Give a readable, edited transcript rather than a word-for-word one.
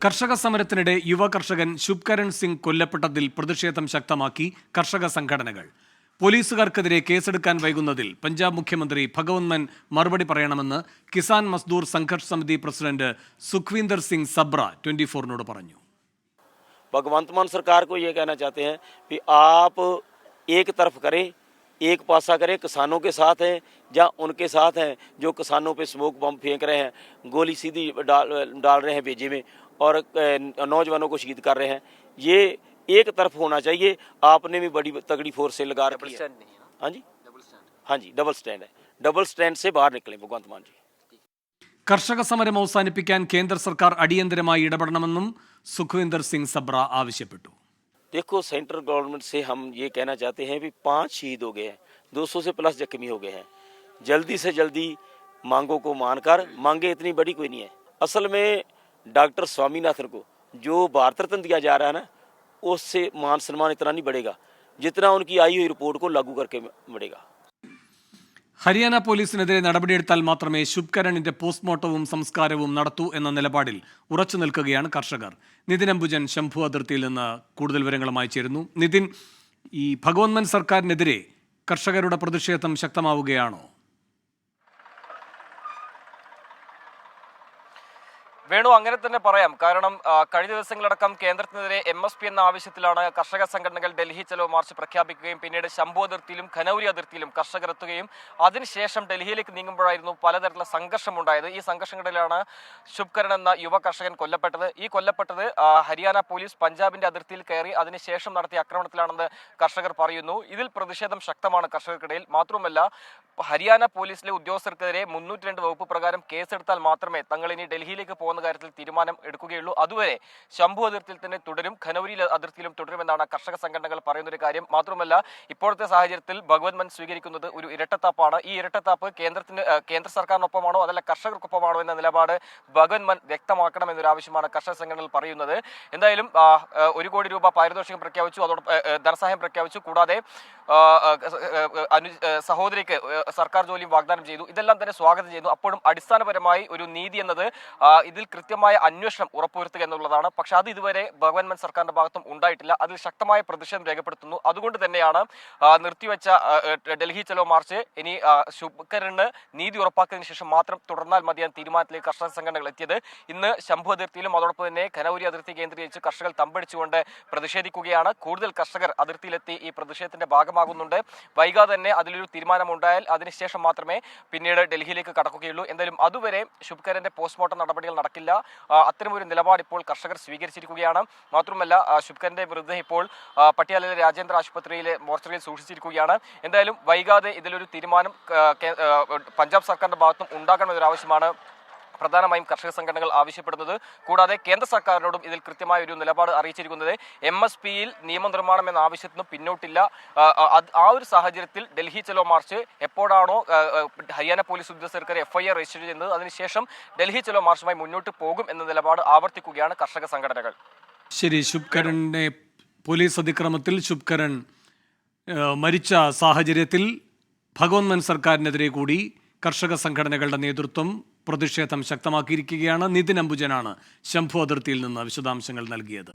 കർഷക സമരത്തിനിടെ യുവ കർഷകൻ ശുഭ്കരൺ സിംഗ് കൊല്ലപ്പെട്ടതിൽ പ്രതിഷേധം ശക്തമാക്കി കർഷക സംഘടനകൾ. പോലീസുകാർക്കെതിരെ കേസെടുക്കാൻ വൈകുന്നതിൽ പഞ്ചാബ് മുഖ്യമന്ത്രി ഭഗവന്ത് മാൻ മറുപടി പറയണമെന്ന് കിസാൻ മസ്ദൂർ സംഘർഷ് സമിതി പ്രസിഡന്റ് സുഖ്വിന്ദർ സിംഗ് സബ്ര 24 പറഞ്ഞു. भगवंत मान सरकार को ये कहना चाहते हैं कि आप एक तरफ करें, एक पासा करें, किसानों के साथ हैं या उनके साथ हैं जो किसानों पे स्मोक बम फेंक रहे हैं, गोली सीधी डाल रहे हैं भेजे में और नौजवानों को शहीद कर रहे हैं. ये एक तरफ होना चाहिए. आपने भी बड़ी तगड़ी फोर्स से लगा रखी है. हाँ जी, डबल स्टैंड है. डबल स्टैंड से बाहर निकले भगवंत मान जी. കർഷക സമരം അവസാനിപ്പിക്കാൻ കേന്ദ്ര സർക്കാർ അടിയന്തരമായി ഇടപെടണമെന്നും സുഖ്വിന്ദർ സിംഗ് സബ്ര ആവശ്യപ്പെട്ടു. देखो, सेंट्रल गवर्नमेंट से हम ये कहना चाहते हैं कि 5 शहीद हो गए हैं, 200 से प्लस जख्मी हो गए हैं. जल्दी से जल्दी मांगों को मानकर, मांगे इतनी बड़ी कोई नहीं है. असल में डॉक्टर स्वामीनाथन को जो भारत रत्न दिया जा रहा है ना, उससे मान सम्मान इतना नहीं बढ़ेगा जितना उनकी आई हुई रिपोर्ट को लागू करके बढ़ेगा. ഹരിയാന പോലീസിനെതിരെ നടപടിയെടുത്താൽ മാത്രമേ ശുഭ്കരണിന്റെ പോസ്റ്റ്മോർട്ടവും സംസ്കാരവും നടത്തൂ എന്ന നിലപാടിൽ ഉറച്ചു നിൽക്കുകയാണ് കർഷകർ. നിതിൻ അംബുജൻ ശംഭു അതിർത്തിയിൽ നിന്ന് കൂടുതൽ വിവരങ്ങളുമായി ചേരുന്നു. നിതിൻ, ഈ ഭഗവന്ത് മാൻ സർക്കാരിനെതിരെ കർഷകരുടെ പ്രതിഷേധം ശക്തമാവുകയാണോ? വേണു, അങ്ങനെ തന്നെ പറയാം. കാരണം കഴിഞ്ഞ ദിവസങ്ങളടക്കം കേന്ദ്രത്തിനെതിരെ MSP എന്ന ആവശ്യത്തിലാണ് കർഷക സംഘടനകൾ ഡൽഹി ചലോ മാർച്ച് പ്രഖ്യാപിക്കുകയും പിന്നീട് ശംഭു അതിർത്തിയിലും ഖനൌരി അതിർത്തിയിലും കർഷകർ എത്തുകയും അതിനുശേഷം ഡൽഹിയിലേക്ക് നീങ്ങുമ്പോഴായിരുന്നു പലതരത്തിലുള്ള സംഘർഷമുണ്ടായത്. ഈ സംഘർഷങ്ങളിലാണ് ശുഭ്കരൺ എന്ന യുവ കർഷകൻ കൊല്ലപ്പെട്ടത്. ഈ കൊല്ലപ്പെട്ടത് ഹരിയാന പോലീസ് പഞ്ചാബിന്റെ അതിർത്തിയിൽ കയറി അതിനുശേഷം നടത്തിയ ആക്രമണത്തിലാണെന്ന് കർഷകർ പറയുന്നു. ഇതിൽ പ്രതിഷേധം ശക്തമാണ് കർഷകർക്കിടയിൽ. മാത്രമല്ല, ഹരിയാന പോലീസിലെ ഉദ്യോഗസ്ഥർക്കെതിരെ 302 വകുപ്പ് പ്രകാരം കേസെടുത്താൽ മാത്രമേ തങ്ങൾ ഇനി ഡൽഹിയിലേക്ക് പോകുന്ന കാര്യത്തിൽ തീരുമാനം എടുക്കുകയുള്ളൂ. അതുവരെ ശംഭു അതിർത്തിയിൽ തന്നെ തുടരും, ഖനൌരി അതിർത്തിയിലും തുടരുമെന്നാണ് കർഷക സംഘടനകൾ പറയുന്നൊരു കാര്യം. മാത്രമല്ല, ഇപ്പോഴത്തെ സാഹചര്യത്തിൽ ഭഗവന്ത് മാൻ സ്വീകരിക്കുന്നത് ഒരു ഇരട്ടത്താപ്പാണ്. ഈ ഇരട്ടത്താപ്പ് കേന്ദ്ര സർക്കാരിനൊപ്പമാണോ അതല്ല കർഷകർക്കൊപ്പമാണോ എന്ന നിലപാട് ഭഗവന്ത് മാൻ വ്യക്തമാക്കണം എന്നൊരു ആവശ്യമാണ് കർഷക സംഘടനകൾ പറയുന്നത്. എന്തായാലും 1 കോടി രൂപ പാരിതോഷികം പ്രഖ്യാപിച്ചു, അതോടൊപ്പം ധനസഹായം പ്രഖ്യാപിച്ചു. കൂടാതെ സഹോദരിക്ക് സർക്കാർ ജോലിയും വാഗ്ദാനം ചെയ്തു. ഇതെല്ലാം തന്നെ സ്വാഗതം ചെയ്യുന്നു. അപ്പോഴും അടിസ്ഥാനപരമായി ഒരു നീതി എന്നത് ഇതിൽ കൃത്യമായ അന്വേഷണം ഉറപ്പുവരുത്തുക എന്നുള്ളതാണ്. പക്ഷെ അത് ഇതുവരെ ഭഗവന്ത് മാൻ സർക്കാരിന്റെ ഭാഗത്തും ഉണ്ടായിട്ടില്ല. അതിൽ ശക്തമായ പ്രതിഷേധം രേഖപ്പെടുത്തുന്നു. അതുകൊണ്ട് തന്നെയാണ് നിർത്തിവെച്ച ഡൽഹി ചലോ മാർച്ച് ഇനി ശുഭ്കരണ് നീതി ഉറപ്പാക്കിയതിനു ശേഷം മാത്രം തുടർന്നാൽ മതിയാൻ തീരുമാനത്തിലേക്ക് കർഷക സംഘടനകൾ എത്തിയത്. ഇന്ന് ശംഭു അതിർത്തിയിലും അതോടൊപ്പം തന്നെ ഖനൌരി അതിർത്തി കേന്ദ്രീകരിച്ച് കർഷകർ തമ്പടിച്ചുകൊണ്ട് പ്രതിഷേധിക്കുകയാണ്. കൂടുതൽ കർഷകർ അതിർത്തിയിലെത്തി ഈ പ്രതിഷേധത്തിന്റെ ഭാഗമാകുന്നുണ്ട്. വൈകാതെ തന്നെ അതിലൊരു തീരുമാനമുണ്ടായാൽ അതിനുശേഷം മാത്രമേ പിന്നീട് ഡൽഹിയിലേക്ക് കടക്കുകയുള്ളൂ. എന്തായാലും അതുവരെ ശുഭ്കരന്റെ പോസ്റ്റ്മോർട്ടം നടപടികൾ നടക്കില്ല. അത്തരമൊരു നിലപാട് ഇപ്പോൾ കർഷകർ സ്വീകരിച്ചിരിക്കുകയാണ്. മാത്രമല്ല, ശുഭ്കരന്റെ മൃതദേഹം ഇപ്പോൾ പട്യാലയിലെ രാജേന്ദ്ര ആശുപത്രിയിലെ മോർച്ചറിയിൽ സൂക്ഷിച്ചിരിക്കുകയാണ്. എന്തായാലും വൈകാതെ ഇതിലൊരു തീരുമാനം പഞ്ചാബ് സർക്കാരിന്റെ ഭാഗത്തും ഉണ്ടാകണമെന്നൊരു ആവശ്യമാണ് പ്രധാനമായും കർഷക സംഘടനകൾ ആവശ്യപ്പെടുന്നത്. കൂടാതെ കേന്ദ്ര സർക്കാരിനോടും ഇതിൽ കൃത്യമായ ഒരു നിലപാട് അറിയിച്ചിരിക്കുന്നത് MSPയിൽ നിയമനിർമ്മാണം എന്ന ആവശ്യത്തിനും പിന്നോട്ടില്ല. ആ ഒരു സാഹചര്യത്തിൽ ഡൽഹി ചലോ മാർച്ച് എപ്പോഴാണോ ഹരിയാന പോലീസ് ഉദ്യോഗസ്ഥർക്ക് FIR രജിസ്റ്റർ ചെയ്യുന്നത് അതിനുശേഷം ഡൽഹി ചലോ മാർച്ചുമായി മുന്നോട്ട് പോകും എന്ന നിലപാട് ആവർത്തിക്കുകയാണ് കർഷക സംഘടനകൾ. ശരി, ശുഭ്കരണിന്റെ പോലീസ് അതിക്രമത്തിൽ ശുഭ്കരൺ മരിച്ച സാഹചര്യത്തിൽ ഭഗവന്ത് മാൻ സർക്കാരിനെതിരെ കൂടി കർഷക സംഘടനകളുടെ നേതൃത്വം പ്രതിഷേധം ശക്തമാക്കിയിരിക്കുകയാണ്. നിതിൻ അംബുജനാണ് ശംഭു അതിർത്തിയിൽ നിന്ന് വിശദാംശങ്ങൾ നൽകിയത്.